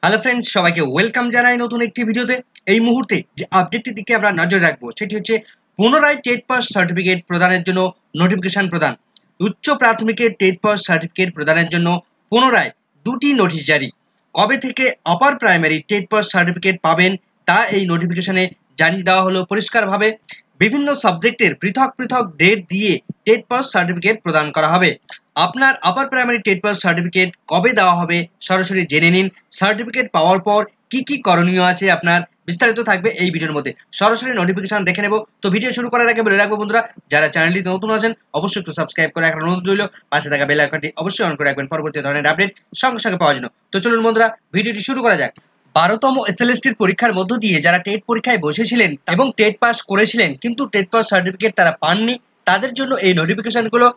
Hello friends, সবাইকে welcome জানাই নতুন একটি ভিডিওতে। এই মুহূর্তে যে আপডেটটির দিকে আমরা নজর রাখবো সেটি হচ্ছে পুনরায় টেট পাস সার্টিফিকেট প্রদানের জন্য নোটিফিকেশন প্রদান। উচ্চ প্রাথমিকের টেট পাস সার্টিফিকেট প্রদানের জন্য পুনরায় দুটি নোটিশ জারি। কবে থেকে upper primary TET pass certificate পাবেন তা এই নোটিফিকেশনে জানিয়ে দেওয়া হলো পরিষ্কারভাবে। বিভিন্ন সাবজেক্টের পৃথক পৃথক ডেট দিয়ে টেট পাস সার্টিফিকেট প্রদান করা হবে। আপনার upper primary TET pass certificate কবে দেওয়া হবে সরাসরি জেনে নিন। সার্টিফিকেট পাওয়ার পর কি কি করণীয় আছে আপনার বিস্তারিত থাকবে এই ভিডিওর মধ্যে। সরাসরি নোটিফিকেশন দেখে নেব। তো ভিডিও শুরু করার আগে বলে রাখবো বন্ধুরা, যারা চ্যানেলটি নতুন আছেন অবশ্যই একটু সাবস্ক্রাইব করে রাখার অনুরোধ রইল। পাশে থাকা বেল আইকনটি অবশ্যই অন করে রাখবেন পরবর্তী ধরনের আপডেট সঙ্গে সঙ্গে পাওয়ার জন্য। তো চলুন বন্ধুরা, ভিডিওটি শুরু করা যাক। 12তম এসএলএসটির পরীক্ষার মধ্য দিয়ে যারা টেট পরীক্ষায় বসেছিলেন এবং টেট পাস করেছিলেন কিন্তু টেট পাস সার্টিফিকেট তারা পাননি, তাদের জন্য এই নোটিফিকেশনগুলো।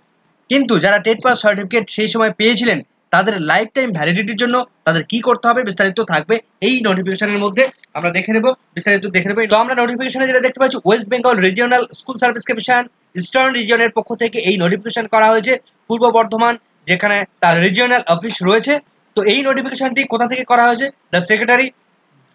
কিন্তু যারা টেট পাস সার্টিফিকেট সেই সময় পেয়েছিলেন তাদের লাইফ টাইম ভ্যালিডিটির জন্য তাদের কি করতে হবে বিস্তারিত থাকবে এই নোটিফিকেশনের মধ্যে। আমরা দেখে নেব, বিস্তারিত দেখে নেব। তো আমরা নোটিফিকেশনে যেটা দেখতে পাচ্ছি, West Bengal Regional School Service Commission Eastern রিজিয়নের পক্ষ থেকে এই নোটিফিকেশন করা হয়েছে। পূর্ব বর্ধমান যেখানে তার রিজিওনাল অফিস রয়েছে। তো এই নোটিফিকেশনটি কোথা থেকে করা হয়েছে? The secretary,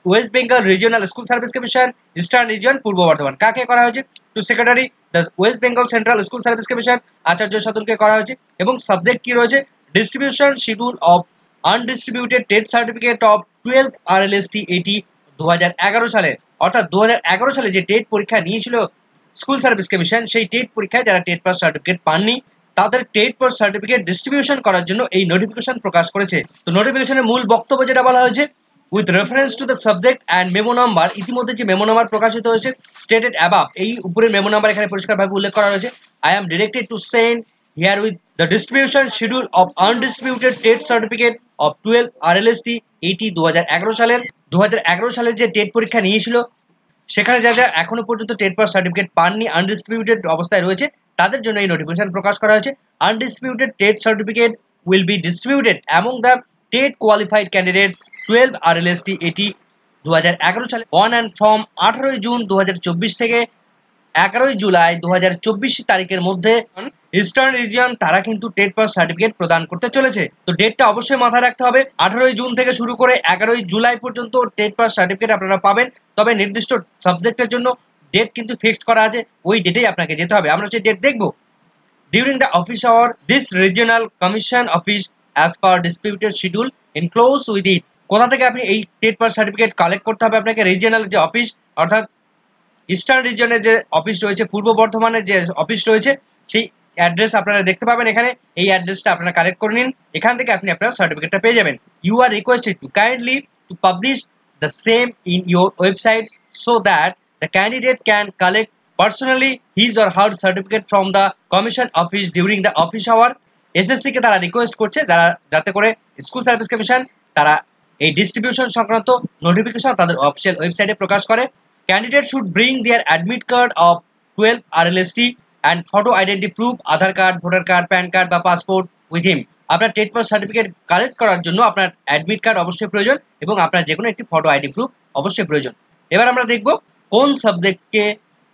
West Bengal Regional School Service Commission Eastern Region Purba Bardhaman. কাকে করা হয়েছে? To secretary the West Bengal Central School Service Commission আচার্য সদনকে করা হয়েছে। এবং সাবজেক্ট কি রয়েছে? Distribution schedule of undistributed TET certificate of 12 RLST 80 2011 সালে। অর্থাৎ 2011 সালে যে টেট পরীক্ষা নিয়েছিল স্কুল সার্ভিস কমিশন, সেই টেট পরীক্ষায় যারা টেট পাস সার্টিফিকেট পাননি তাদের টেট পাস সার্টিফিকেট ডিস্ট্রিবিউশন করার জন্য এই নোটিফিকেশন প্রকাশ করেছে। তো নোটিফিকেশনের মূল বক্তব্য যেটা বলা হয়েছে, with reference to the subject and memo number, ইতিমধ্যে যে মেমো নাম্বার প্রকাশিত হয়েছে স্টেটেড অ্যাবাভ, এই উপরের মেমো নাম্বার এখানে পরিষ্কারভাবে উল্লেখ করা রয়েছে। I am directed to send here with the distribution schedule of undistributed TET certificate of 12 RLST 80 2011 সালের। 2011 সালের যে টেট পরীক্ষা নিয়েছিল সেখানে যা যা এখনো পর্যন্ত টেট পাস সার্টিফিকেট পাননি, আনডিস্ট্রিবিউটেড অবস্থায় রয়েছে, তাদের জন্য এই নোটিফিকেশন প্রকাশ করা হয়েছে। Undistributed TET certificate will be distributed among the TET qualified candidate 12 RLST 80 2011 সালে অন অ্যান্ড ফ্রম 18 জুন 2024 থেকে 11 জুলাই 2024 তারিখের মধ্যে ইস্টার্ন রিজিয়ন তারা কিন্তু টেট পাস সার্টিফিকেট প্রদান করতে চলেছে। তো ডেটটা অবশ্যই মাথায় রাখতে হবে, 18 জুন থেকে শুরু করে 11 জুলাই পর্যন্ত টেট পাস সার্টিফিকেট আপনারা পাবেন। তবে নির্দিষ্ট সাবজেক্টের জন্য ডেট কিন্তু ফিক্সড করা আছে, ওই ডেটেই আপনাকে যেতে হবে। আমরা সেই ডেট দেখব। During the office hour this regional commission office as per distributed schedule enclose with it. কোথা থেকে আপনি এই টেট পাস সার্টিফিকেট কালেক্ট করতে হবে? আপনাকে রিজিওনাল যে অফিস, অর্থাৎ ইস্টার্ন রিজিয়নের যে অফিস রয়েছে, পূর্ব বর্ধমানের যে অফিস রয়েছে, সেই অ্যাড্রেস আপনারা দেখতে পাবেন এখানে। এই অ্যাড্রেসটা আপনারা কালেক্ট করে নিন, এখান থেকে আপনি আপনার সার্টিফিকেটটা পেয়ে যাবেন। You are requested to kindly to publish the same in your website so that the candidate can collect personally his or her certificate from the commission office during the office hour. SSC কে তারা request করছে যাতে করে school Service commission তারা এই distribution সংক্রান্ত notification তাদের official ওয়েবসাইটে প্রকাশ করে। Candidates should bring their admit card of 12 RLST and photo identity proof, Aadhaar card, voter card, pan card বা পাসপোর্ট উইথ হিম। আপনার টেট পাস সার্টিফিকেট কালেক্ট করার জন্য আপনার অ্যাডমিট কার্ড অবশ্যই প্রয়োজন এবং আপনার যে কোনো একটি ফটো আইডি প্রুফ অবশ্যই প্রয়োজন। এবার আমরা দেখব কোন সাবজেক্টকে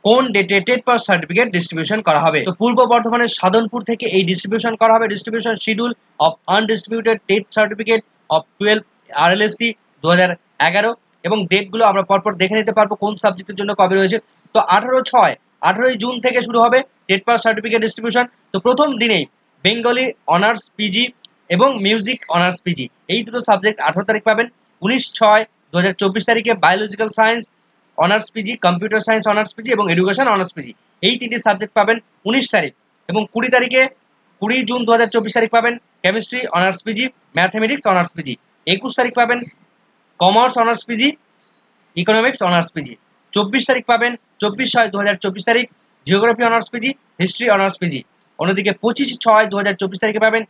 কোন ডেটে টেট পাস সার্টিফিকেট ডিস্ট্রিবিউশন করা হবে। তো পূর্ব বর্ধমানের সাধনপুর থেকে এই ডিস্ট্রিবিউশন করা হবে। Distribution schedule of undistributed TET certificate of 12 RLST 2011 এবং ডেটগুলো আমরা পরপর দেখে নিতে পারবো কোন সাবজেক্টের জন্য কবে রয়েছে। তো 18 জুন থেকে শুরু হবে টেট পাস সার্টিফিকেট ডিস্ট্রিবিউশন। তো প্রথম দিনেই বেঙ্গলি অনার্স পিজি এবং মিউজিক অনার্স পিজি এই দুটো সাবজেক্ট 18 তারিখ পাবেন। 19/6/2024 তারিখে biological science honours PG, computer science honours PG এবং এডুকেশন অনার্স পিজি এই তিনটি সাবজেক্ট পাবেন 19 তারিখ। এবং 20 জুন 2024 তারিখ পাবেন chemistry honours PG, mathematics honours PG. 21 তারিখ পাবেন commerce honours PG, economics honours PG. 24 তারিখ পাবেন 24/6/2024 তারিখ geography honours PG, history honours PG. অন্যদিকে 25/6/2024 তারিখে পাবেন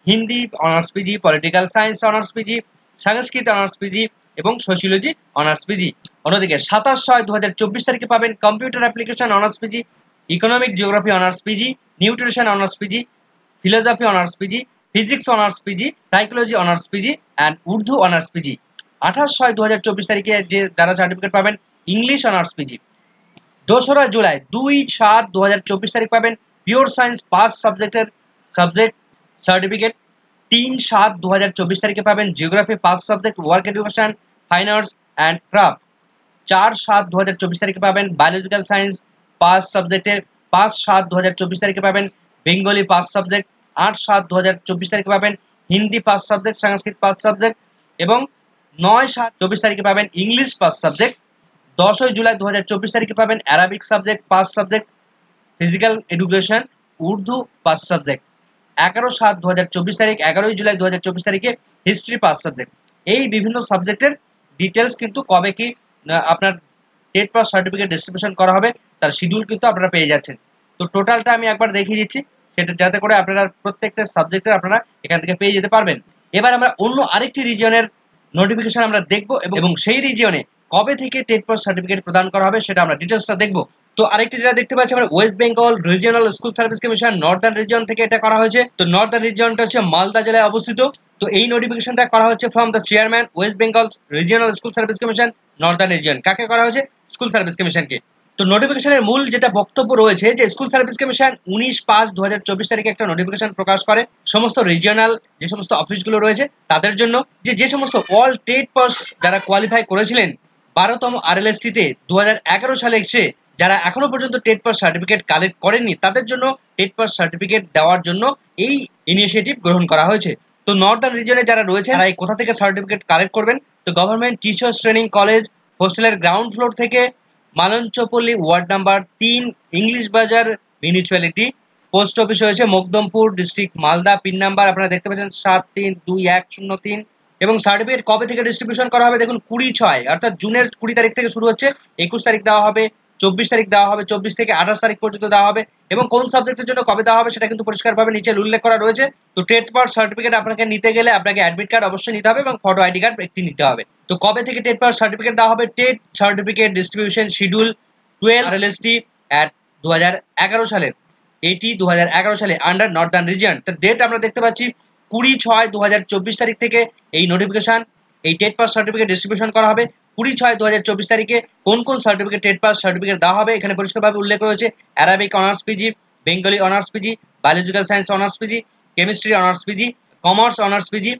Hindi honours PG, political science honours PG, Sanskrit honours PG এবং সোশিওলজি অনার্স পিজি। অন্যদিকে 27/6/2024 তারিখে পাবেন computer application honours PG, economic geography honours PG, nutrition honours PG, philosophy honours PG, physics honours PG, psychology honours PG and Urdu honours PG. 28/6/2024 তারিখে যারা certificate পাবেন English honours PG. 2রা July 2/7/2024 তারিখ পাবেন pure science pass subject certificate 3/7/2024 তারিখে পাবেন geography 5 subject, work education, fine arts and craft. 4/7/2024 তারিখে পাবেন biological science 5 সাবজেক্টের। 5/7/2024 তারিখে পাবেন বেঙ্গলি 5 সাবজেক্ট। 8/7/2024 তারিখে পাবেন হিন্দি 5 সাবজেক্ট, সংস্কৃত 5 সাবজেক্ট এবং 9/7/24 তারিখে পাবেন ইংলিশ 5 সাবজেক্ট। 10ই জুলাই 2024 তারিখে পাবেন Arabic subject 5 subject, physical education Urdu 5 subject. 11/7/2024 তারিখ 11ই জুলাই 2024 তারিখে হিস্ট্রি 5 সাবজেক্ট। এই বিভিন্ন সাবজেক্টের ডিটেলস কিন্তু কবে কি আপনার টেট পাস সার্টিফিকেট ডিস্ট্রিবিউশন করা হবে তার শিডিউল কিন্তু আপনারা পেয়ে যাচ্ছেন। তো টোটালটা আমি একবার দেখিয়ে দিচ্ছি, সেটা যাতে করে আপনারা প্রত্যেকটা সাবজেক্টের আপনারা এখান থেকে পেয়ে যেতে পারবেন। এবার আমরা অন্য আরেকটি রিজিয়নের নোটিফিকেশন আমরা দেখব এবং সেই রিজিয়নে কবে থেকে টেট পাস সার্টিফিকেট প্রদান করা হবে সেটা আমরা ডিটেলসটা দেখব। তো আরেকটি যেটা দেখতে পাচ্ছি আমরা West Bengal regional school Service commission Northern region থেকে এটা করা হয়েছে। তো নর্দার্ন রিজিয়নটা হচ্ছে মালদা জেলায় অবস্থিত। তো এই নোটিফিকেশনটা করা হচ্ছে from the chairman West Bengal regional school Service commission Northern region. কাকে করা হয়েছে? স্কুল সার্ভিস কমিশনকে। তো নোটিফিকেশনের মূল যেটা বক্তব্য রয়েছে যে স্কুল সার্ভিস কমিশন 19/5/2024 তারিখে একটা নোটিফিকেশন প্রকাশ করে সমস্ত রিজিয়নাল যে সমস্ত অফিসগুলো রয়েছে তাদের জন্য, যে সমস্ত অল টেট পাস যারা কোয়ালিফাই করেছিলেন 12তম RLST তে 2011 সালে এসে যারা এখনো পর্যন্ত টেট পাস সার্টিফিকেট কালেক্ট করেননি তাদের জন্য টেট পাস সার্টিফিকেট দেওয়ার জন্য এই ইনিশিয়েটিভ গ্রহণ করা হয়েছে। তো নর্দার্ন রিজিয়নে যারা রয়েছে তারা এই কোথা থেকে সার্টিফিকেট কালেক্ট করবেন? তো গভর্নমেন্ট টিচার্স ট্রেনিং কলেজ হোস্টেলের গ্রাউন্ড ফ্লোর থেকে মালঞ্চপল্লী ওয়ার্ড নাম্বার 3 ইংলিশ বাজার মিউনিসিপ্যালিটি। পোস্ট অফিস হয়েছে Makdampur district Malda. Pin number আপনারা দেখতে পাচ্ছেন 732103। এবং সার্টিফিকেট কবে থেকে ডিস্ট্রিবিউশন করা হবে? দেখুন 20/6 অর্থাৎ জুনের 20 তারিখ থেকে শুরু হচ্ছে, 21 তারিখ দেওয়া হবে, 24 তারিখ দেওয়া হবে, 24 থেকে 28 তারিখ পর্যন্ত দেওয়া হবে এবং কোন সাবজেক্টের জন্য কবে দেওয়া হবে সেটা কিন্তু পরিষ্কারভাবে নিচে উল্লেখ করা রয়েছে। তো টেট পাস সার্টিফিকেট আপনাকে নিতে গেলে আপনাকে অ্যাডমিট কার্ড অবশ্যই নিতে হবে এবং ফটো আইডি কার্ড একটি নিতে হবে। তো কবে থেকে টেট পাস সার্টিফিকেট দেওয়া হবে? TET certificate distribution schedule 12 RLST at 2011 সালের, এটি 2011 সালে আন্ডার নর্দার্ন রিজিয়ন। তো ডেট আমরা দেখতে পাচ্ছি 20/6/2024 তারিখ থেকে এই নোটিফিকেশন এই টেট পাস সার্টিফিকেট ডিস্ট্রিবিউশন করা হবে। 20/6/2024 তারিখে কোন কোন সার্টিফিকেট টেট পাস সার্টিফিকেট দেওয়া হবে এখানে পরিষ্কারভাবে উল্লেখ রয়েছে। Arabic honours PG, Bengali honours PG, biological science honours PG, chemistry honours PG, commerce honours PG,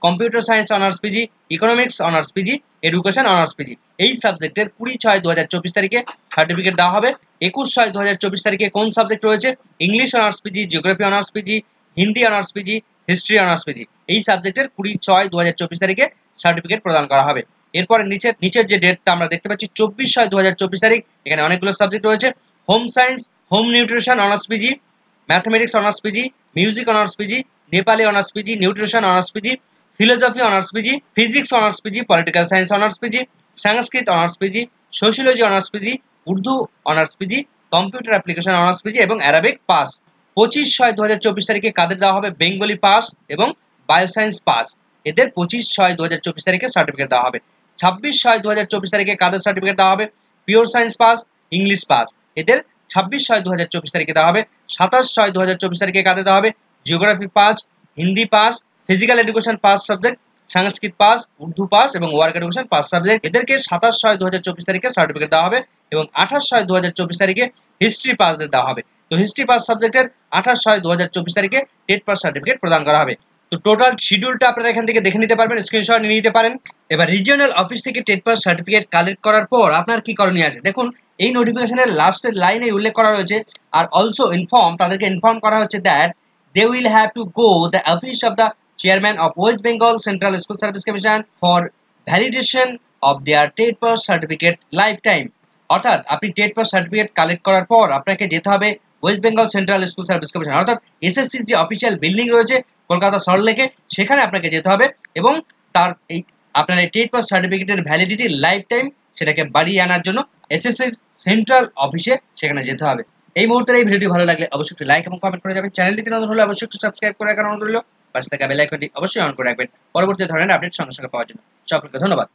computer science honours PG, economics honours PG, education honours PG. এই সাবজেক্টের 20/6/2024 তারিখে সার্টিফিকেট দেওয়া হবে। 21/6/2024 তারিখে কোন সাবজেক্ট রয়েছে? English honours PG, geography honours PG, Hindi honours PG, history honours PG. এই সাবজেক্টের 20/6/2024 তারিখে সার্টিফিকেট প্রদান করা হবে। এরপরে নিচের যে ডেটটা আমরা দেখতে পাচ্ছি 24/6/2024 তারিখ, এখানে অনেকগুলো সাবজেক্ট রয়েছে। Home science, home nutrition honours PG, mathematics honours PG, music honours PG, Nepali honours PG, nutrition honours PG, philosophy honours PG, physics honours PG, political science honours PG, Sanskrit honours PG, sociology honours PG, Urdu honours PG, computer application honours PG এবং Arabic pass. 25/6/2024 তারিখে কাদের দেওয়া হবে? Bengali pass এবং bioscience pass. এদের 25/6/2024 তারিখে certificate দেওয়া হবে। 26/6/2024 তারিখে কাদের সার্টিফিকেট দেওয়া হবে? Pure science pass, English pass. এদের 26/6/2024 তারিখে দেওয়া হবে। 27/6/2024 তারিখে কাদের দেওয়া হবে? Geography pass, Hindi pass, physical education pass subject, Sanskrit pass, Urdu pass এবং ওয়ার্ক এডুকেশন পাস সাবজেক্ট। এদেরকে 27/6/2024 তারিখে সার্টিফিকেট দেওয়া হবে এবং 28/6/2024 তারিখে হিস্ট্রি পাসদের দেওয়া হবে। তো হিস্ট্রি পাস সাবজেক্টের 28/6/2024 তারিখে টেট পাস সার্টিফিকেট প্রদান করা হবে। তো টোটাল শিডিউলটা আপনারা এখান থেকে দেখে নিতে পারবেন, স্ক্রিনশট নিয়ে নিতে পারেন। এবার রিজিওনাল অফিস থেকে টেট পাস সার্টিফিকেট কালেক্ট করার পর আপনার কি করণীয় আছে দেখুন। এই নোটিফিকেশনের লাস্টের লাইনে উল্লেখ করা রয়েছে আর অলসো তাদেরকে ইনফর্ম করা হচ্ছে that they will have to go the office of the chairman of West Bengal Central School Service Commission for validation of their TET pass certificate lifetime। অর্থাৎ আপনি টেট পাস সার্টিফিকেট কালেক্ট করার পর আপনাকে যেতে হবে West Bengal Central School Service commission অর্থাৎ এসএসসির যে অফিসিয়াল বিল্ডিং রয়েছে কলকাতা সল্টলেকে, সেখানে আপনাকে যেতে হবে এবং তার আপনার এই টেট পাস সার্টিফিকেটের ভ্যালিডিটি লাইফ টাইম সেটাকে বাড়িয়ে আনার জন্য এসএসসির সেন্ট্রাল অফিসে সেখানে যেতে হবে। এই মুহূর্তে এই ভিডিওটি ভালো লাগলে অবশ্যই একটু লাইক এবং কমেন্ট করে যাবেন। চ্যানেলটিতে নতুন হলে অবশ্যই একটু সাবস্ক্রাইব করে রাখার অনুরোধ রইল। পাশে থাকা বেল আইকনটি অবশ্যই অন করে রাখবেন পরবর্তী ধরনের আপডেট সঙ্গে সঙ্গে পাওয়ার জন্য। সকলকে ধন্যবাদ।